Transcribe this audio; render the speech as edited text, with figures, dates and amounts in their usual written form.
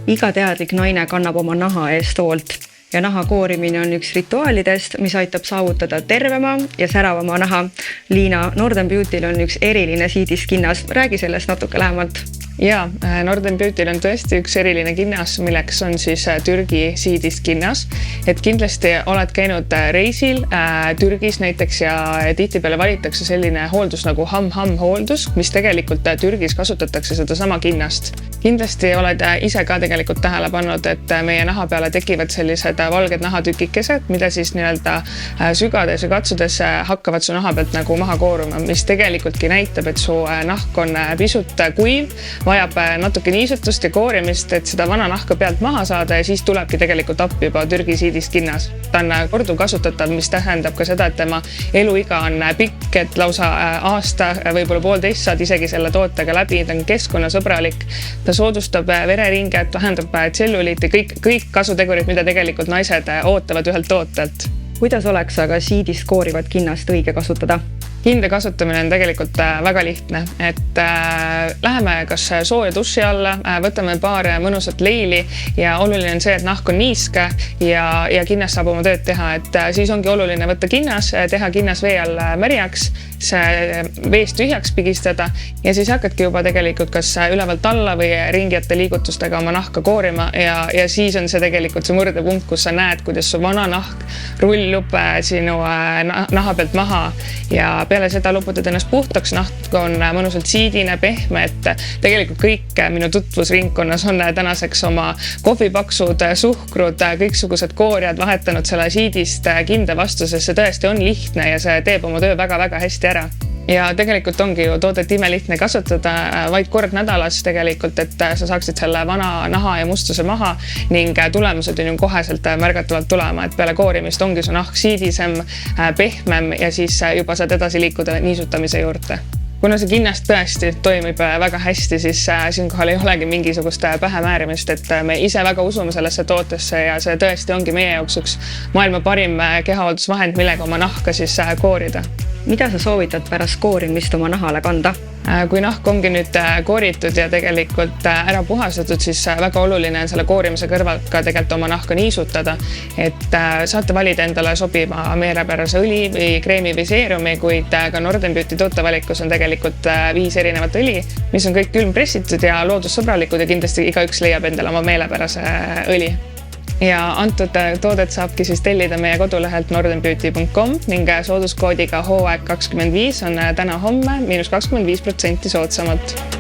Iga teadlik naine kannab oma naha eest hoolt ja naha koorimine on üks rituaalidest, mis aitab saavutada tervema ja säravama naha. Liina, Northern Beauty'l on üks eriline siidiskinnas. Räägi sellest natuke lähemalt. Ja, Northern Beauty'l on tõesti üks eriline kinnas, milleks on siis Türgi siidiskinnas. Et kindlasti oled käinud reisil Türgis näiteks ja tihtipeale valitakse selline hooldus nagu ham-ham hooldus, mis tegelikult Türgis kasutatakse seda sama kinnast. Kindlasti oled ise ka tegelikult tähele pannud, et meie naha peale tekivad sellised valged nahatükikesed, mida siis sügades ja katsudes hakkavad su naha pealt nagu maha kooruma, mis tegelikult näitab, et su nahk on pisut kuiv, vajab natuke niisutust ja koorimist, et seda vana nahka pealt maha saada ja siis tulebki tegelikult appi juba Türgi siidiskinnas. Ta on korduvkasutatav, mis tähendab ka seda, et tema eluiga on pikk, et lausa aasta, võib-olla 1,5 saad isegi selle tootega läbi, ta on keskkonnasõbralik, ta soodustab vereringet, vähendab tselluliiti, kõik kasutegurid, mida tegelikult naised ootavad ühelt tootelt. Kuidas oleks aga siidist koorivat kinnast õige kasutada? Kinde kasutamine on tegelikult väga lihtne, et läheme kas sooja duši alla, võtame paar mõnusat leili ja oluline on see, et nahk on niiske ja kinnas saab oma tööd teha, et siis ongi oluline võtta kinnas, teha kinnas vee all märjaks, see veest tühjaks pigistada ja siis hakkadki juba tegelikult kas ülevalt alla või ringjate liigutustega oma nahka koorima ja siis on see tegelikult see murdepunkt, kus sa näed, kuidas su vana nahk rullub sinu naha pealt maha ja peale seda luputad ennast puhtaks, nahk on mõnusalt siidine, pehme, et tegelikult kõik minu tutvusringkonnas on tänaseks oma kohvipaksud, suhkrud, kõiksugused koorjad vahetanud selle siidist kinde vastu, sest see tõesti on lihtne ja see teeb oma töö väga-väga hästi ära. Ja tegelikult ongi ju toodet imelihtne kasutada vaid kord nädalas tegelikult, et sa saaksid selle vana naha ja mustuse maha ning tulemused on ju koheselt märgatavalt tulema, et peale koorimist ongi su nahk siidisem, pehmem ja siis juba saad edasi liikuda niisutamise juurde. Kuna see kinnast tõesti toimib väga hästi, siis siinkohal ei olegi mingisugust pähemäärimist, et me ise väga usume sellesse tootesse ja see tõesti ongi meie jaoks üks maailma parim kehahooldusvahend, millega oma nahka siis koorida. Mida sa soovitad pärast koorimist oma nahale kanda? Kui nahk ongi nüüd kooritud ja tegelikult ära puhastatud, siis väga oluline on selle koorimise kõrvalt ka tegelikult oma nahka niisutada, et saate valida endale sobiva meelepärase õli või kreemi või seerumi, kuid ka Northern Beauty tootevalikus on tegelikult 5 erinevat õli, mis on kõik külmpressitud ja loodussõbralikud ja kindlasti igaüks leiab endale oma meelepärase õli. Ja antud toodet saabki siis tellida meie kodulehelt northernbeauty.com ning sooduskoodiga hooaeg 25 on täna homme -25% soodsamalt.